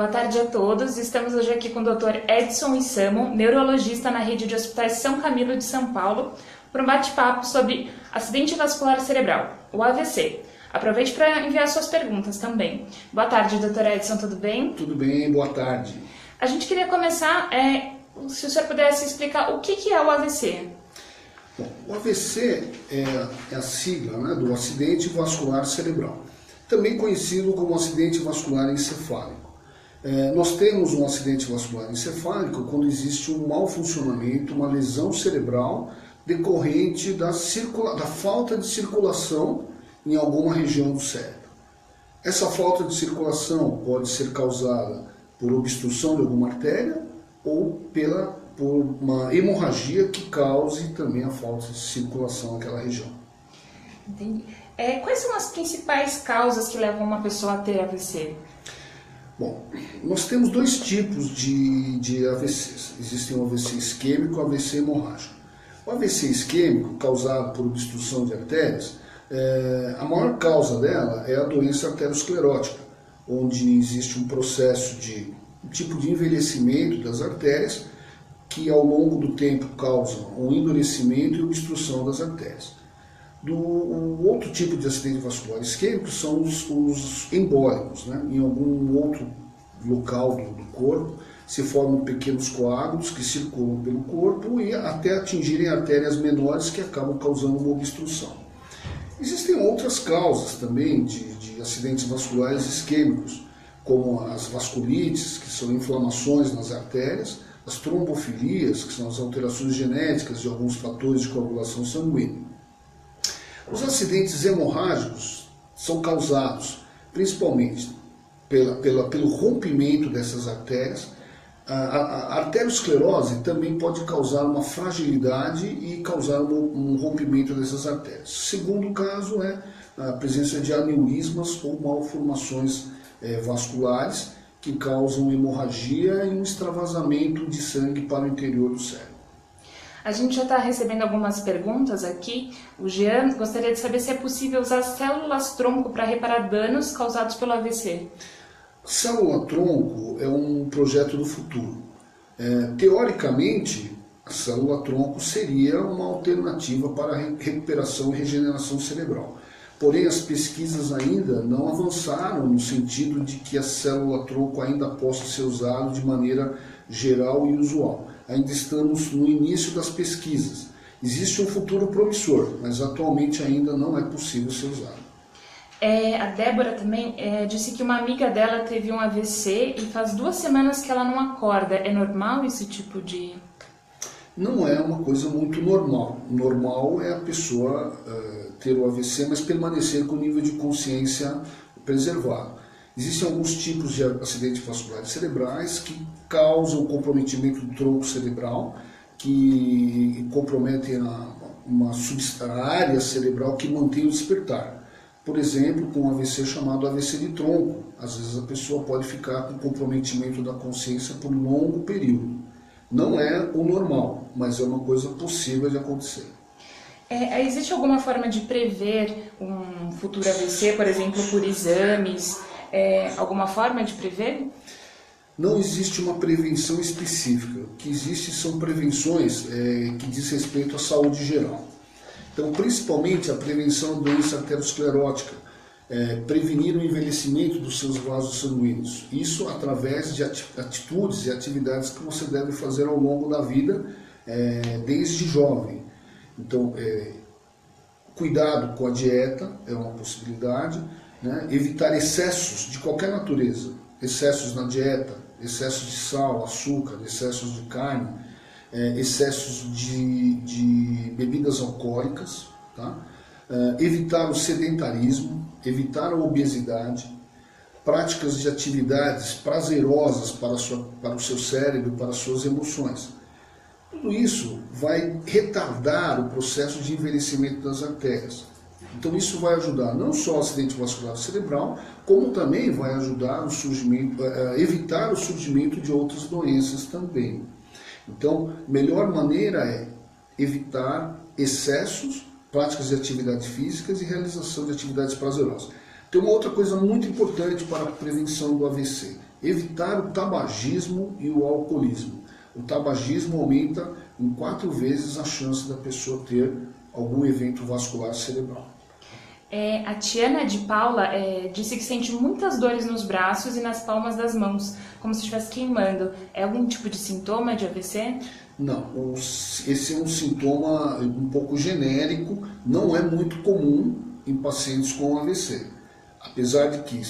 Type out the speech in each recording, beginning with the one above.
Boa tarde a todos. Estamos hoje aqui com o Dr. Edson Isamo, neurologista na rede de hospitais São Camilo de São Paulo, para um bate-papo sobre acidente vascular cerebral, o AVC. Aproveite para enviar suas perguntas também. Boa tarde, Dr. Edson, tudo bem? Tudo bem, boa tarde. A gente queria começar, se o senhor pudesse explicar o que é o AVC. Bom, o AVC é a sigla, né, do acidente vascular cerebral, também conhecido como acidente vascular encefálico. Nós temos um acidente vascular encefálico quando existe um mau funcionamento, uma lesão cerebral decorrente da falta de circulação em alguma região do cérebro. Essa falta de circulação pode ser causada por obstrução de alguma artéria ou por uma hemorragia que cause também a falta de circulação naquela região. Entendi. Quais são as principais causas que levam uma pessoa a ter AVC? Bom, nós temos dois tipos de AVCs. Existem o AVC isquêmico e o AVC hemorrágico. O AVC isquêmico, causado por obstrução de artérias, a maior causa dela é a doença arteriosclerótica, onde existe um processo um tipo de envelhecimento das artérias que ao longo do tempo causa um endurecimento e obstrução das artérias. O outro tipo de acidente vascular isquêmico são os embólicos, né? Em algum outro local do corpo se formam pequenos coágulos que circulam pelo corpo e até atingirem artérias menores que acabam causando uma obstrução. Existem outras causas também de acidentes vasculares isquêmicos, como as vasculites, que são inflamações nas artérias, as trombofilias, que são as alterações genéticas de alguns fatores de coagulação sanguínea. Os acidentes hemorrágicos são causados principalmente pelo rompimento dessas artérias. A arteriosclerose também pode causar uma fragilidade e causar um rompimento dessas artérias. O segundo caso é a presença de aneurismas ou malformações vasculares que causam hemorragia e um extravasamento de sangue para o interior do cérebro. A gente já está recebendo algumas perguntas aqui. O Jean gostaria de saber se é possível usar células-tronco para reparar danos causados pelo AVC. Célula-tronco é um projeto do futuro. Teoricamente, a célula-tronco seria uma alternativa para a recuperação e regeneração cerebral. Porém, as pesquisas ainda não avançaram no sentido de que a célula-tronco ainda possa ser usada de maneira geral e usual. Ainda estamos no início das pesquisas. Existe um futuro promissor, mas atualmente ainda não é possível ser usado. A Débora também disse que uma amiga dela teve um AVC e faz 2 semanas que ela não acorda. É normal esse tipo de... Não é uma coisa muito normal. Normal é a pessoa ter o AVC, mas permanecer com o nível de consciência preservado. Existem alguns tipos de acidentes vasculares cerebrais que causam comprometimento do tronco cerebral, que comprometem a área cerebral que mantém o despertar. Por exemplo, com um AVC chamado AVC de tronco. Às vezes a pessoa pode ficar com comprometimento da consciência por um longo período. Não é o normal, mas é uma coisa possível de acontecer. Existe alguma forma de prever um futuro AVC, por exemplo, por exames? Alguma forma de prever? Não existe uma prevenção específica. O que existe são prevenções que diz respeito à saúde geral. Então, principalmente a prevenção da doença arteriosclerótica, prevenir o envelhecimento dos seus vasos sanguíneos. Isso através de atitudes e atividades que você deve fazer ao longo da vida, desde jovem. Então, cuidado com a dieta é uma possibilidade, né? Evitar excessos de qualquer natureza, excessos na dieta, excessos de sal, açúcar, excessos de carne, excessos de bebidas alcoólicas, tá? Evitar o sedentarismo, evitar a obesidade, práticas de atividades prazerosas para o seu cérebro, para as suas emoções. Tudo isso vai retardar o processo de envelhecimento das artérias. Então isso vai ajudar não só o acidente vascular cerebral, como também vai ajudar a evitar o surgimento de outras doenças também. Então, a melhor maneira é evitar excessos, práticas de atividades físicas e realização de atividades prazerosas. Tem uma outra coisa muito importante para a prevenção do AVC, Evitar o tabagismo e o alcoolismo. O tabagismo aumenta em 4 vezes a chance da pessoa ter algum evento vascular cerebral. A Tiana de Paula disse que sente muitas dores nos braços e nas palmas das mãos, como se estivesse queimando. É algum tipo de sintoma de AVC? Não, esse é um sintoma um pouco genérico, não é muito comum em pacientes com AVC. Apesar de que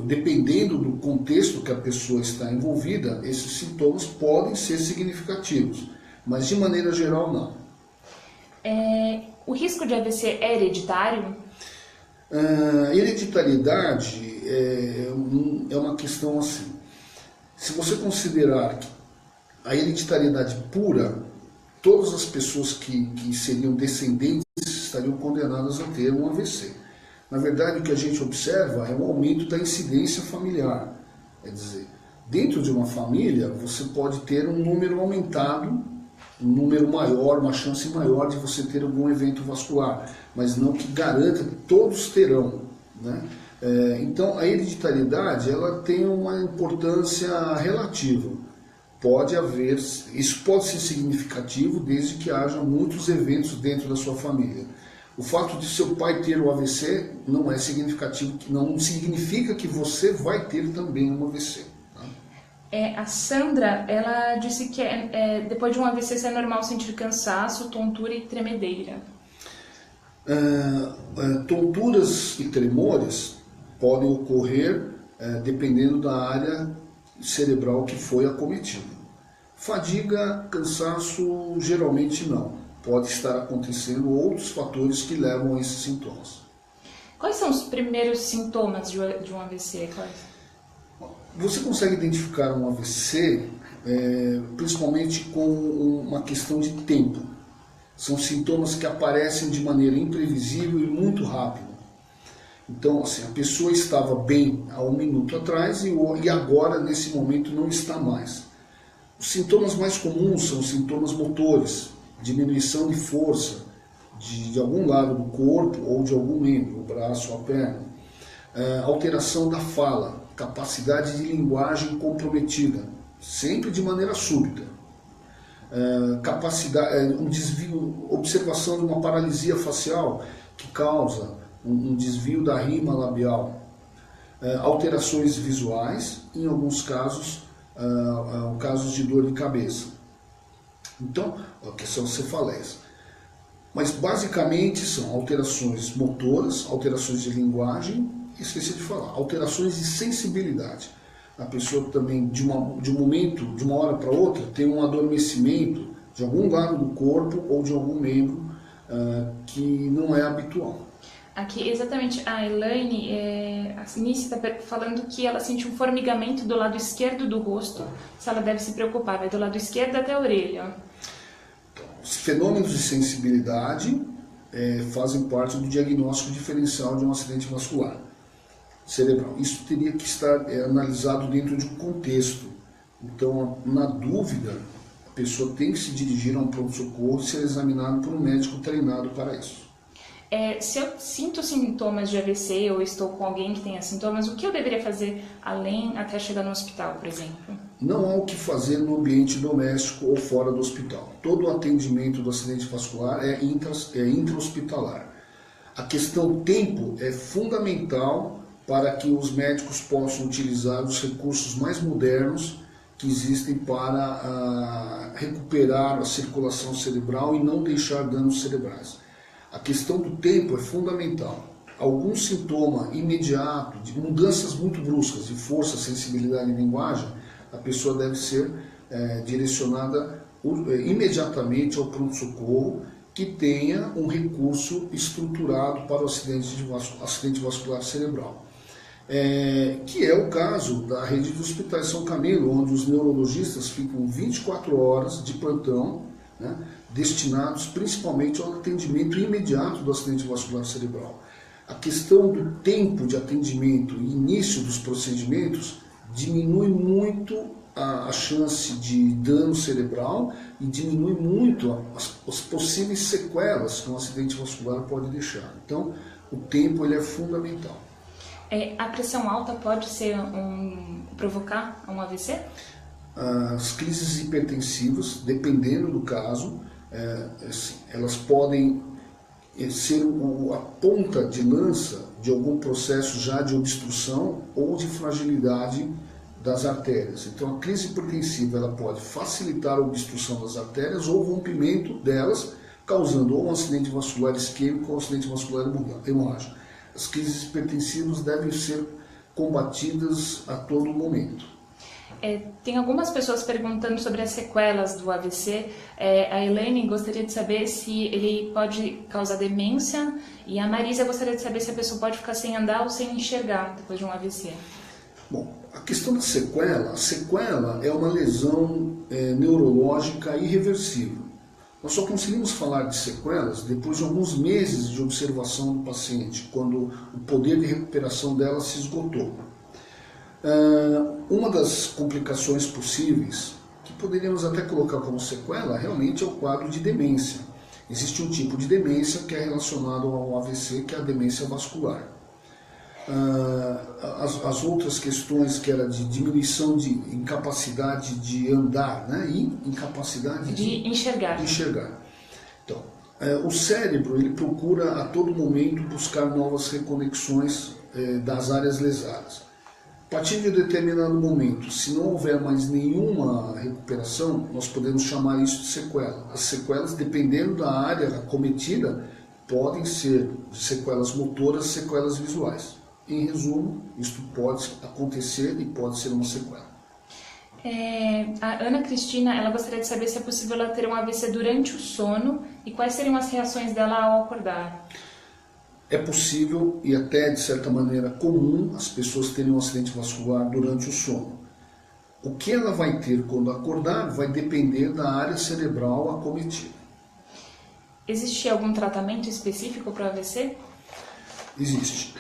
dependendo do contexto que a pessoa está envolvida, esses sintomas podem ser significativos, mas de maneira geral não. O risco de AVC é hereditário? Hereditariedade é uma questão assim. Se você considerar que a hereditariedade pura, todas as pessoas que seriam descendentes estariam condenadas a ter um AVC. Na verdade, o que a gente observa é um aumento da incidência familiar. Quer dizer, dentro de uma família, você pode ter um número aumentado, um número maior, uma chance maior de você ter algum evento vascular, mas não que garanta que todos terão, né? Então, a hereditariedade ela tem uma importância relativa. Isso pode ser significativo desde que haja muitos eventos dentro da sua família. O fato de seu pai ter o AVC não é significativo, não significa que você vai ter também um AVC. Tá? A Sandra, ela disse que depois de um AVC é normal sentir cansaço, tontura e tremedeira. Tonturas e tremores podem ocorrer dependendo da área cerebral que foi acometida. Fadiga, cansaço, geralmente não. Pode estar acontecendo outros fatores que levam a esses sintomas. Quais são os primeiros sintomas de um AVC, Cláudio? Você consegue identificar um AVC principalmente com uma questão de tempo. São sintomas que aparecem de maneira imprevisível e muito rápida. Então, assim, a pessoa estava bem há 1 minuto atrás e agora, nesse momento, não está mais. Os sintomas mais comuns são os sintomas motores, diminuição de força de algum lado do corpo ou de algum membro, o braço ou a perna, alteração da fala, capacidade de linguagem comprometida, sempre de maneira súbita, um desvio, observação de uma paralisia facial que causa um desvio da rima labial, alterações visuais, em alguns casos, casos de dor de cabeça. Então, que são cefaleias. Mas basicamente são alterações motoras, alterações de linguagem, esqueci de falar, alterações de sensibilidade. A pessoa também, de um momento, de uma hora para outra, tem um adormecimento de algum lado do corpo ou de algum membro que não é habitual. Aqui, exatamente, a Elaine, a Nice está falando que ela sente um formigamento do lado esquerdo do rosto, se ela deve se preocupar, vai do lado esquerdo até a orelha. Então, os fenômenos de sensibilidade fazem parte do diagnóstico diferencial de um acidente vascular cerebral. Isso teria que estar analisado dentro de um contexto. Então, na dúvida, a pessoa tem que se dirigir a um pronto-socorro e ser examinado por um médico treinado para isso. Se eu sinto sintomas de AVC ou estou com alguém que tenha sintomas, o que eu deveria fazer além até chegar no hospital, por exemplo? Não há o que fazer no ambiente doméstico ou fora do hospital. Todo o atendimento do acidente vascular é intra-hospitalar. A questão tempo é fundamental para que os médicos possam utilizar os recursos mais modernos que existem para recuperar a circulação cerebral e não deixar danos cerebrais. A questão do tempo é fundamental. Algum sintoma imediato, de mudanças muito bruscas de força, sensibilidade e linguagem, a pessoa deve ser direcionada imediatamente ao pronto-socorro que tenha um recurso estruturado para o acidente vascular cerebral. Que é o caso da rede de hospitais São Camilo, onde os neurologistas ficam 24 horas de plantão, né, destinados principalmente ao atendimento imediato do acidente vascular cerebral. A questão do tempo de atendimento e início dos procedimentos diminui muito a chance de dano cerebral e diminui muito as possíveis sequelas que um acidente vascular pode deixar. Então, o tempo ele é fundamental. A pressão alta pode ser provocar um AVC? As crises hipertensivas, dependendo do caso, elas podem ser a ponta de lança de algum processo já de obstrução ou de fragilidade das artérias. Então a crise hipertensiva ela pode facilitar a obstrução das artérias ou o rompimento delas, causando ou um acidente vascular isquêmico ou um acidente vascular hemorrágico. As crises hipertensivas devem ser combatidas a todo momento. Tem algumas pessoas perguntando sobre as sequelas do AVC. A Elaine gostaria de saber se ele pode causar demência, e a Marisa gostaria de saber se a pessoa pode ficar sem andar ou sem enxergar depois de um AVC. Bom, a questão da sequela, a sequela é uma lesão neurológica irreversível. Nós só conseguimos falar de sequelas depois de alguns meses de observação do paciente, quando o poder de recuperação dela se esgotou. Uma das complicações possíveis, que poderíamos até colocar como sequela, realmente é o quadro de demência. Existe um tipo de demência que é relacionado ao AVC, que é a demência vascular. As outras questões, que era de diminuição de incapacidade de andar, né? E incapacidade de enxergar. Então, o cérebro ele procura a todo momento buscar novas reconexões das áreas lesadas. A partir de um determinado momento, se não houver mais nenhuma recuperação, nós podemos chamar isso de sequela. As sequelas, dependendo da área acometida, podem ser sequelas motoras, sequelas visuais. Em resumo, isto pode acontecer e pode ser uma sequela. A Ana Cristina, ela gostaria de saber se é possível ela ter um AVC durante o sono e quais seriam as reações dela ao acordar. É possível e até, de certa maneira, comum as pessoas terem um acidente vascular durante o sono. O que ela vai ter quando acordar vai depender da área cerebral acometida. Existe algum tratamento específico para o AVC? Existe.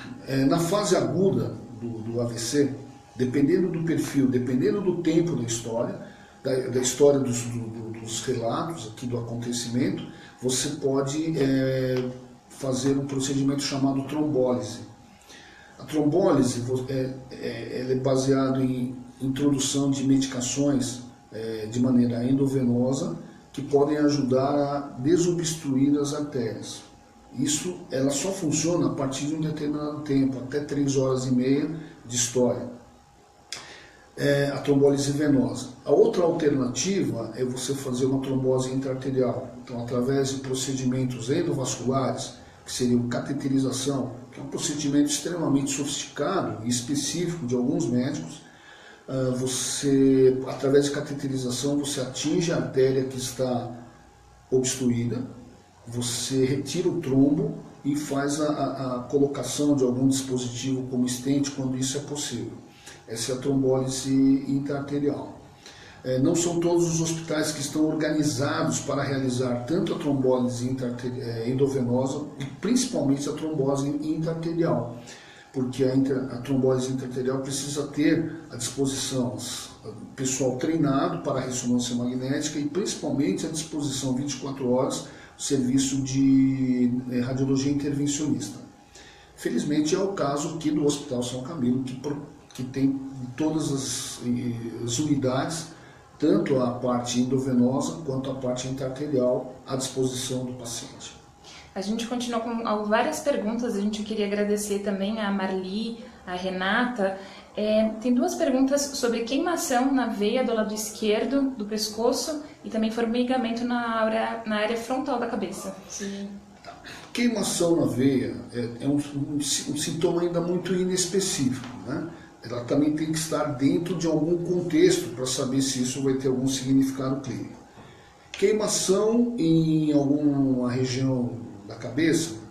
Na fase aguda do AVC, dependendo do perfil, dependendo do tempo da história, da história dos relatos aqui do acontecimento, você pode fazer um procedimento chamado trombólise. A trombólise ela é baseada em introdução de medicações de maneira endovenosa que podem ajudar a desobstruir as artérias. Ela só funciona a partir de um determinado tempo, até 3 horas e meia de história. A trombólise venosa. A outra alternativa é você fazer uma trombose intraarterial. Então, através de procedimentos endovasculares, que seriam cateterização, que é um procedimento extremamente sofisticado e específico de alguns médicos, através de cateterização, você atinge a artéria que está obstruída, você retira o trombo e faz a colocação de algum dispositivo como stent quando isso é possível. Essa é a trombólise intraarterial. Não são todos os hospitais que estão organizados para realizar tanto a trombólise endovenosa e principalmente a trombose intraarterial, porque a trombólise intraarterial precisa ter à disposição pessoal treinado para a ressonância magnética e principalmente à disposição 24 horas do serviço de radiologia intervencionista. Felizmente é o caso aqui do Hospital São Camilo, que tem todas as unidades, tanto a parte endovenosa quanto a parte intraarterial à disposição do paciente. A gente continua com várias perguntas, a gente queria agradecer também a Marli, a Renata. Tem 2 perguntas sobre queimação na veia do lado esquerdo do pescoço e também formigamento na área frontal da cabeça. Sim. Queimação na veia é um sintoma ainda muito inespecífico, né? Ela também tem que estar dentro de algum contexto para saber se isso vai ter algum significado clínico. Queimação em alguma região da cabeça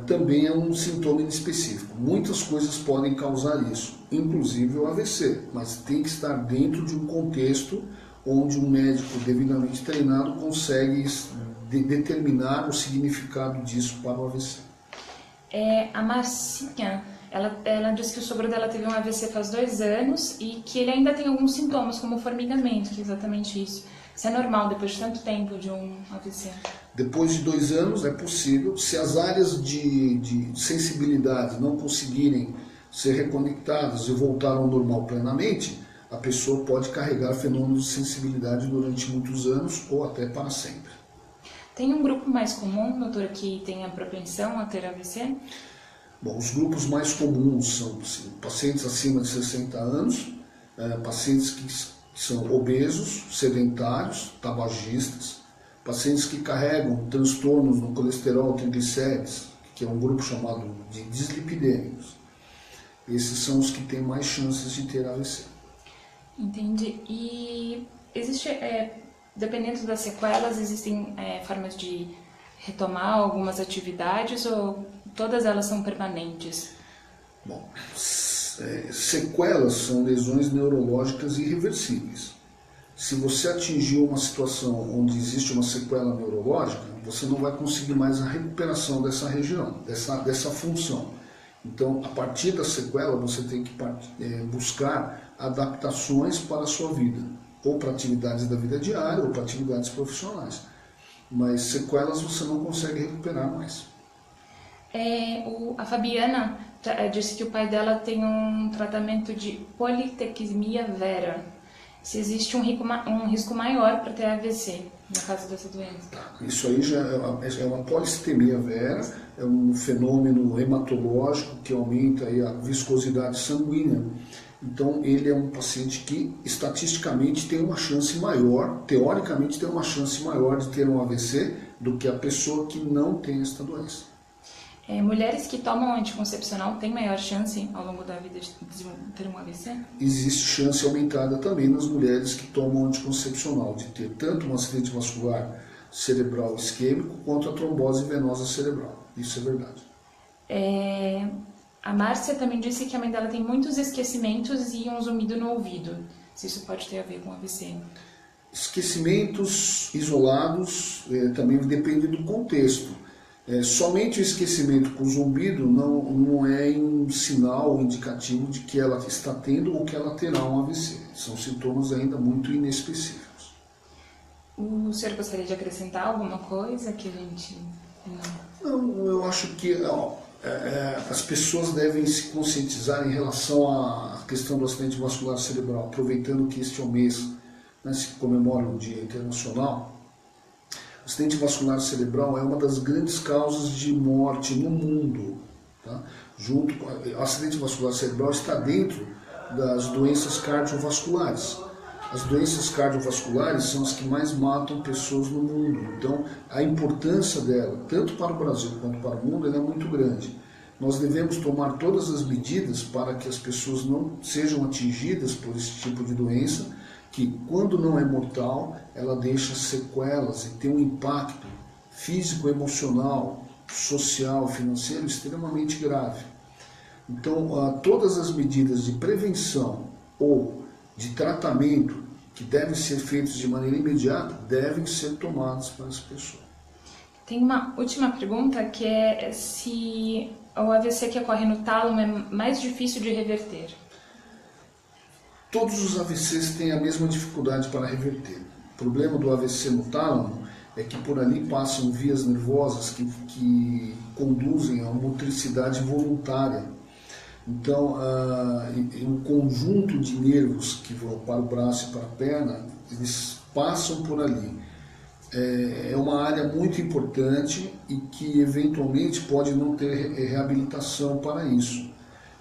também é um sintoma inespecífico. Muitas coisas podem causar isso, inclusive o AVC, mas tem que estar dentro de um contexto onde um médico devidamente treinado consegue determinar o significado disso para o AVC. A Marcinha, ela disse que o sogro dela teve um AVC faz 2 anos e que ele ainda tem alguns sintomas, como formigamento, que é exatamente isso. Isso é normal depois de tanto tempo de um AVC? Depois de 2 anos é possível, se as áreas de sensibilidade não conseguirem ser reconectadas e voltar ao normal plenamente, a pessoa pode carregar fenômenos de sensibilidade durante muitos anos ou até para sempre. Tem um grupo mais comum, doutor, que tem a propensão a ter AVC? Bom, os grupos mais comuns são pacientes acima de 60 anos, pacientes que são obesos, sedentários, tabagistas, pacientes que carregam transtornos no colesterol, triglicérides, que é um grupo chamado de dislipidêmicos. Esses são os que têm mais chances de ter AVC. Entendi. E existe, dependendo das sequelas, existem formas de retomar algumas atividades ou todas elas são permanentes? Bom, sequelas são lesões neurológicas irreversíveis. Se você atingiu uma situação onde existe uma sequela neurológica, você não vai conseguir mais a recuperação dessa região, dessa função. Então, a partir da sequela, você tem que buscar adaptações para a sua vida, ou para atividades da vida diária, ou para atividades profissionais. Mas sequelas você não consegue recuperar mais. A Fabiana disse que o pai dela tem um tratamento de politectomia vera. Se existe um risco maior para ter AVC, no caso dessa doença. Isso aí já é uma polistemia vera, é um fenômeno hematológico que aumenta aí a viscosidade sanguínea. Então ele é um paciente que estatisticamente tem uma chance maior, teoricamente tem uma chance maior de ter um AVC do que a pessoa que não tem esta doença. Mulheres que tomam anticoncepcional têm maior chance ao longo da vida de ter um AVC? Existe chance aumentada também nas mulheres que tomam anticoncepcional de ter tanto um acidente vascular cerebral isquêmico quanto a trombose venosa cerebral. Isso é verdade. A Márcia também disse que a mãe dela tem muitos esquecimentos e um zumbido no ouvido. Se isso pode ter a ver com AVC? Esquecimentos isolados também depende do contexto. Somente o esquecimento com zumbido não é um sinal indicativo de que ela está tendo ou que ela terá um AVC. São sintomas ainda muito inespecíficos. O senhor gostaria de acrescentar alguma coisa que a gente não... Não, eu acho que as pessoas devem se conscientizar em relação à questão do acidente vascular cerebral, aproveitando que este é o mês, né, se comemora o Dia Internacional. O acidente vascular cerebral é uma das grandes causas de morte no mundo. Tá? O acidente vascular cerebral está dentro das doenças cardiovasculares. As doenças cardiovasculares são as que mais matam pessoas no mundo. Então, a importância dela, tanto para o Brasil quanto para o mundo, ela é muito grande. Nós devemos tomar todas as medidas para que as pessoas não sejam atingidas por esse tipo de doença, que quando não é mortal, ela deixa sequelas e tem um impacto físico, emocional, social, financeiro extremamente grave. Então, todas as medidas de prevenção ou de tratamento que devem ser feitas de maneira imediata devem ser tomadas para essa pessoa. Tem uma última pergunta que é se o AVC que ocorre no tálamo é mais difícil de reverter. Todos os AVCs têm a mesma dificuldade para reverter. O problema do AVC no tálamo é que por ali passam vias nervosas que conduzem a uma motricidade voluntária. Então, um conjunto de nervos que vão para o braço e para a perna, eles passam por ali. É uma área muito importante e que eventualmente pode não ter reabilitação para isso.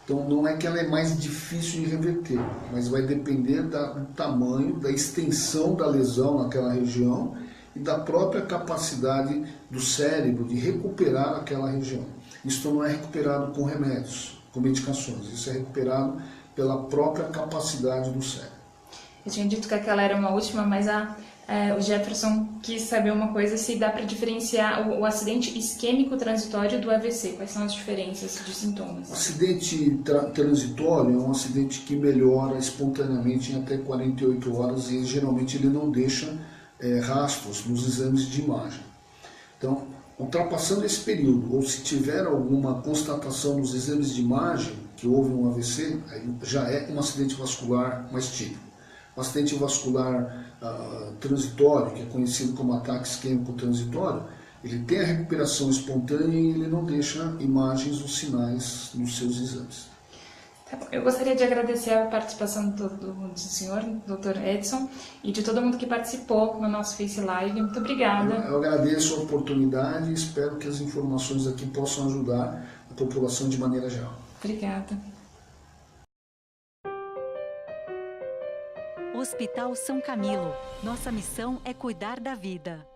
Então não é que ela é mais difícil de reverter, mas vai depender do tamanho, da extensão da lesão naquela região e da própria capacidade do cérebro de recuperar aquela região. Isso não é recuperado com remédios, com medicações, isso é recuperado pela própria capacidade do cérebro. Eu tinha dito que aquela era uma última, mas o Jefferson quis saber uma coisa, se dá para diferenciar o acidente isquêmico transitório do AVC. Quais são as diferenças de sintomas? O acidente transitório é um acidente que melhora espontaneamente em até 48 horas e geralmente ele não deixa rastros nos exames de imagem. Então, ultrapassando esse período, ou se tiver alguma constatação nos exames de imagem que houve um AVC, aí já é um acidente vascular mais típico. O acidente vascular transitório, que é conhecido como ataque isquêmico transitório, ele tem a recuperação espontânea e ele não deixa imagens ou sinais nos seus exames. Tá bom. Eu gostaria de agradecer a participação do senhor, Dr. Edson, e de todo mundo que participou no nosso Face Live. Muito obrigada. Eu agradeço a oportunidade e espero que as informações aqui possam ajudar a população de maneira geral. Obrigada. Hospital São Camilo. Nossa missão é cuidar da vida.